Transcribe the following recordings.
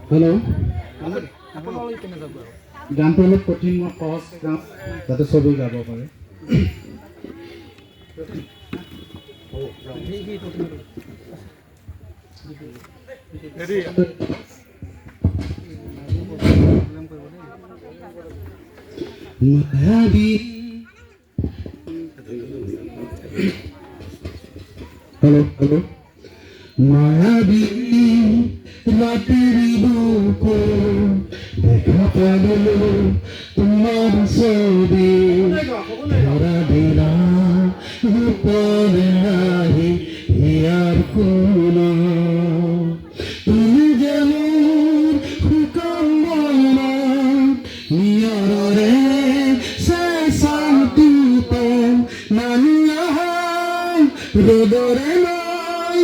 Hello' গানটো অলপ কঠিন মই সহজ গাওঁ যাতে চবেই গাব পাৰে। হেল্ল' হেল্ল' মায়াবী রাতের বুকে দেখা পালো তোমার ছবি ধরা দিলা উপরে আহি হিয়ার কোন তুমি যেমন হুকুম বলা নিয়রে সে শান্তিতে নানিয়া রোদরে নয়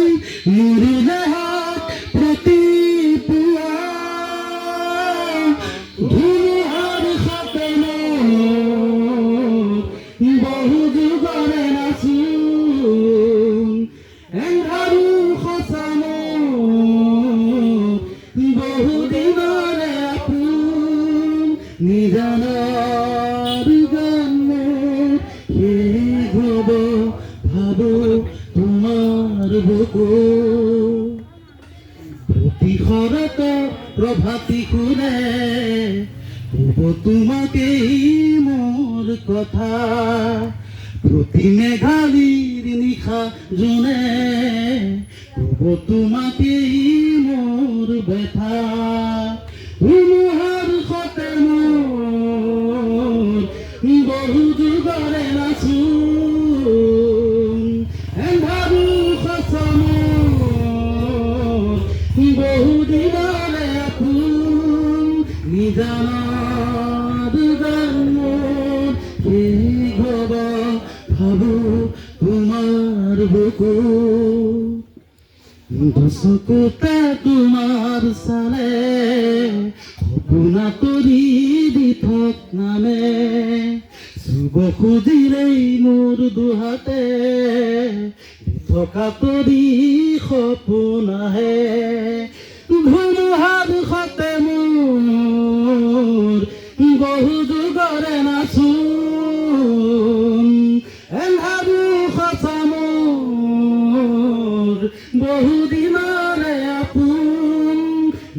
মুরিদে হাত প্রতি পুয়া ধুমুহার সাথে বহু যুগরে নাচুন এন্ধারু খসানো বহু দিনরে আপুন নিজানার গানের সেই ঘব ভাবো তোমার বুকু প্রতিশরত প্রভাতী শুনে কব তোমাকেই মোর কথা প্রতি মেঘালীর নিশা জোনে কব তোমাকেই মোর ব্যথা ধুমুহাৰ সতে মোৰ বহু যুগৰে নাচোন এন্ধাৰু খচামৰ বহু দিনৰে আপোন নিজানৰ গানৰ সেই ঘব ভাবো তোমাৰ বুকু দুচকুতে তোমাৰ চালে সপোনা তৰি দি থক নামে চুব খুজিলেই মোৰ দুহাতে থকা তৰি সপোন আহে ধুমুহাৰ সতে মোৰ বহু যুগৰে নাচোন এন্ধাৰু সঁচা মোৰ বহু দিনৰে আপোন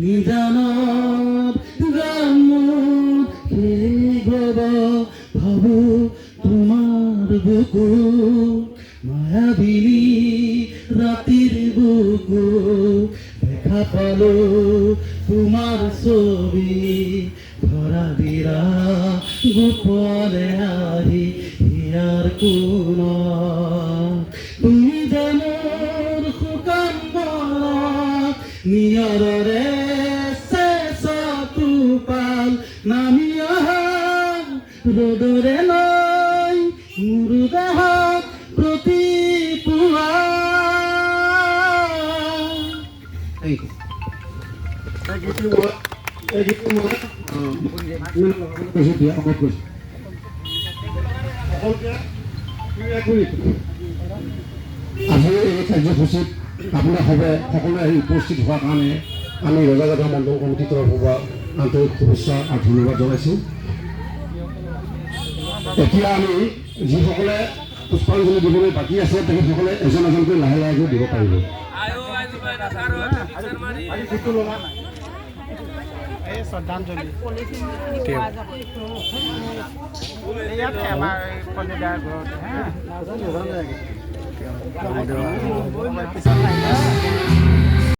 নিজানৰ গানৰ সেই গব ভাবো তোমাৰ বুকু মায়াবিনী ৰাতিৰ বুকু দেখা পালো তোমাৰ ছবি ধৰা দিলা গোপনে আহি হিয়াৰ কোন তুমি জানৰ শুকান বনত নিয়ৰৰে চেঁচাটো পাল নামি অহা ৰ'দৰে লৈ মোৰ দেহত প্ৰতি পুৱা আজি এই কাৰ্যসূচীত আপোনাৰ সকলোৱে আহি উপস্থিত হোৱাৰ কাৰণে আমি ৰজাগত মণ্ডল কমিটিৰ তৰফৰ পৰা আন্তৰিক শুভেচ্ছা আৰু ধন্যবাদ জনাইছোঁ। এতিয়া আমি যিসকলে পুষ্পাঞ্জলি দিবলৈ বাকী আছে তেখেতসকলে এজন এজনকৈ লাহে লাহেকৈ দিব পাৰিব। শ্ৰদ্ধাঞ্জলি